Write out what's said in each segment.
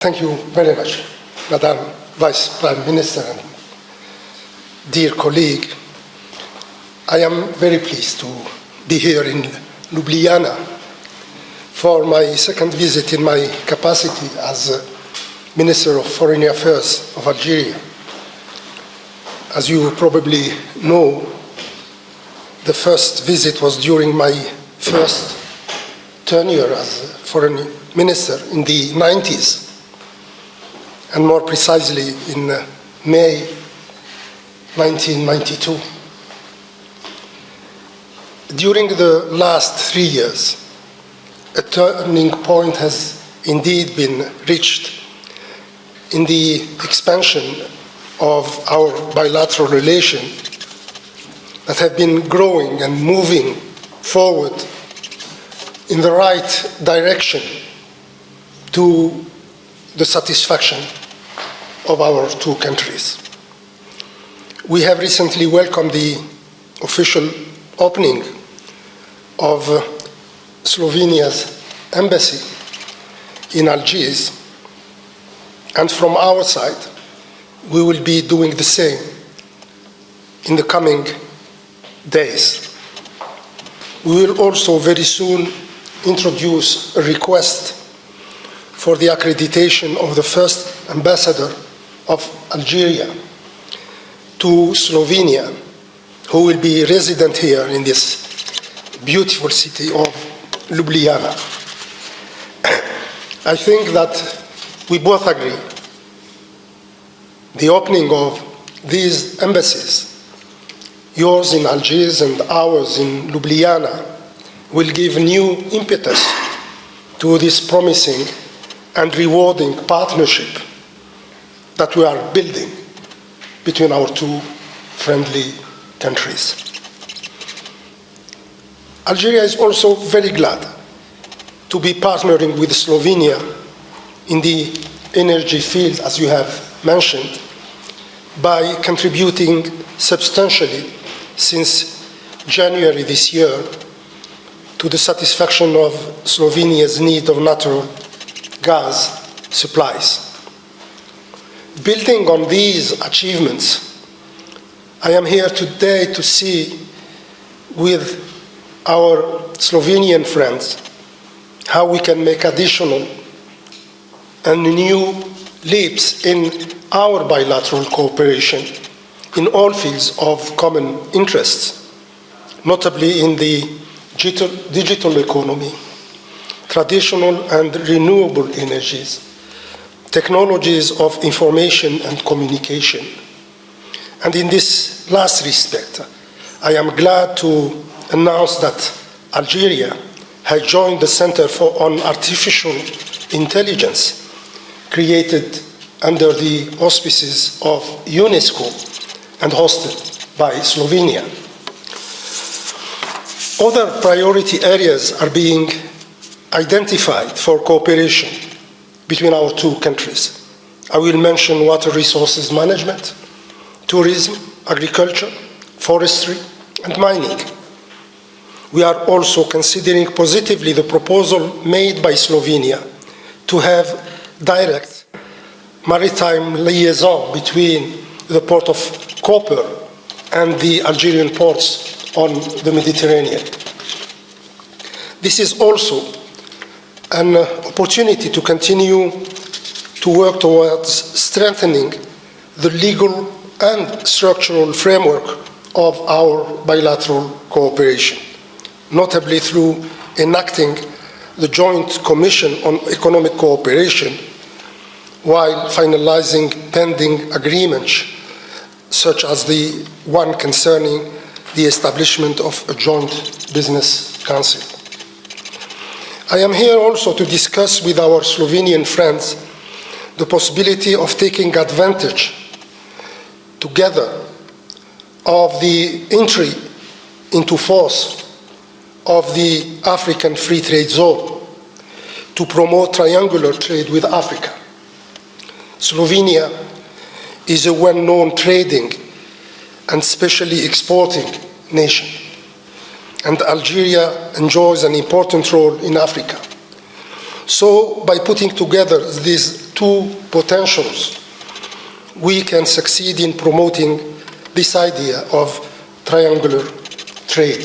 Thank you very much, Madam Vice Prime Minister and dear colleague. I am very pleased to be here in Ljubljana for my second visit in my capacity as Minister of Foreign Affairs of Algeria. As you probably know, the first visit was during my first tenure as Foreign Minister in the 90s. And more precisely in May 1992. During the last 3 years, a turning point has indeed been reached in the expansion of our bilateral relations that have been growing and moving forward in the right direction to the satisfaction of our two countries. We have recently welcomed the official opening of Slovenia's embassy in Algiers, and from our side, we will be doing the same in the coming days. We will also very soon introduce a request for the accreditation of the first ambassador of Algeria to Slovenia, who will be resident here in this beautiful city of Ljubljana. I think that we both agree the opening of these embassies, yours in Algiers and ours in Ljubljana, will give new impetus to this promising and rewarding partnership that we are building between our two friendly countries. Algeria is also very glad to be partnering with Slovenia in the energy field, as you have mentioned, by contributing substantially since January this year to the satisfaction of Slovenia's need of natural gas supplies. Building on these achievements, I am here today to see with our Slovenian friends how we can make additional and new leaps in our bilateral cooperation in all fields of common interests, notably in the digital economy, traditional and renewable energies, technologies of information and communication. And in this last respect, I am glad to announce that Algeria has joined the Center on Artificial Intelligence, created under the auspices of UNESCO and hosted by Slovenia. Other priority areas are being identified for cooperation between our two countries. I will mention water resources management, tourism, agriculture, forestry, and mining. We are also considering positively the proposal made by Slovenia to have direct maritime liaison between the port of Koper and the Algerian ports on the Mediterranean. This is also an opportunity to continue to work towards strengthening the legal and structural framework of our bilateral cooperation, notably through enacting the Joint Commission on Economic Cooperation while finalizing pending agreements, such as the one concerning the establishment of a joint business council. I am here also to discuss with our Slovenian friends the possibility of taking advantage together of the entry into force of the African Free Trade Zone to promote triangular trade with Africa. Slovenia is a well-known trading and especially exporting nation, and Algeria enjoys an important role in Africa. So by putting together these two potentials, we can succeed in promoting this idea of triangular trade.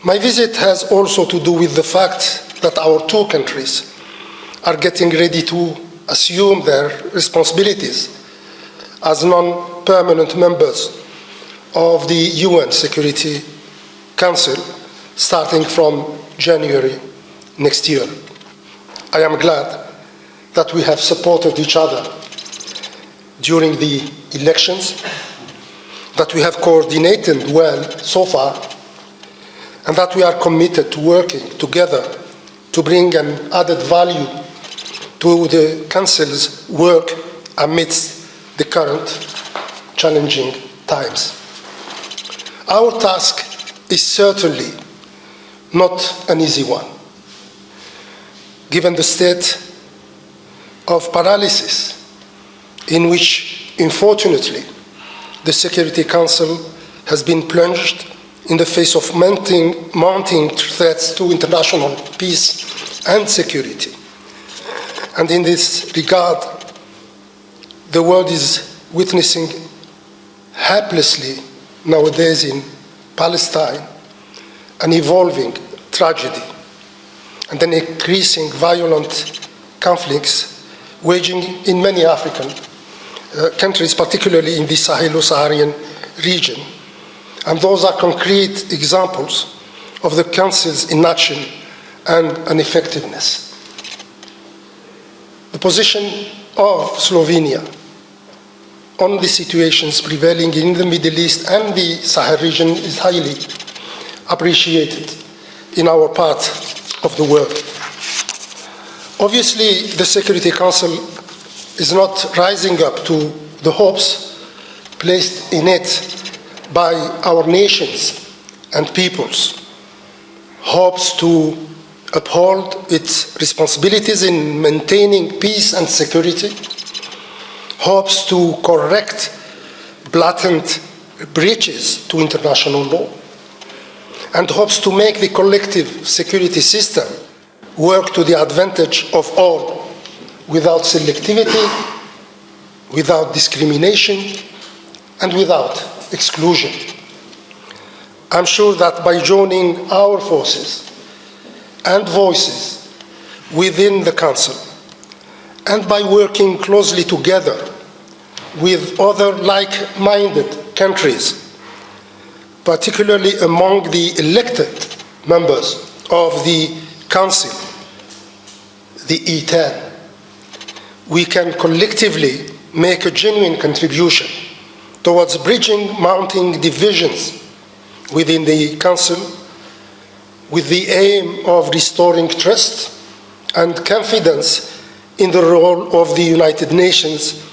My visit has also to do with the fact that our two countries are getting ready to assume their responsibilities as non-permanent members of the UN Security Council starting from January next year. I am glad that we have supported each other during the elections, that we have coordinated well so far, and that we are committed to working together to bring an added value to the Council's work amidst the current challenging times. Our task is certainly not an easy one, given the state of paralysis in which, unfortunately, the Security Council has been plunged in the face of mounting threats to international peace and security. And in this regard, the world is witnessing helplessly nowadays in Palestine an evolving tragedy and an increasing violent conflicts waging in many African countries, particularly in the Sahelo-Saharan region. And those are concrete examples of the Council's inaction and ineffectiveness. The position of Slovenia on the situations prevailing in the Middle East and the Sahel region is highly appreciated in our part of the world. Obviously, the Security Council is not rising up to the hopes placed in it by our nations and peoples, hopes to uphold its responsibilities in maintaining peace and security, hopes to correct blatant breaches to international law, and hopes to make the collective security system work to the advantage of all, without selectivity, without discrimination, and without exclusion. I'm sure that by joining our forces and voices within the Council, and by working closely together with other like-minded countries, particularly among the elected members of the Council, the E10, we can collectively make a genuine contribution towards bridging mounting divisions within the Council with the aim of restoring trust and confidence in the role of the United Nations,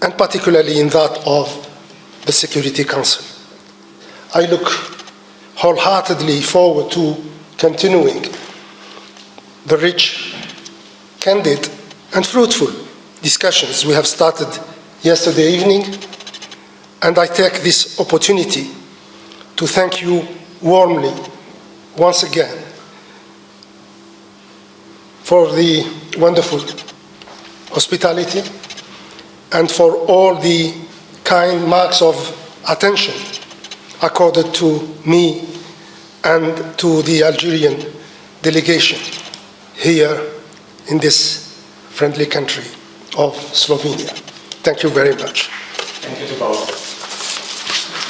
and particularly in that of the Security Council. I look wholeheartedly forward to continuing the rich, candid, and fruitful discussions we have started yesterday evening, and I take this opportunity to thank you warmly once again for the wonderful hospitality and for all the kind marks of attention accorded to me and to the Algerian delegation here in this friendly country of Slovenia. Thank you very much. Thank you to both.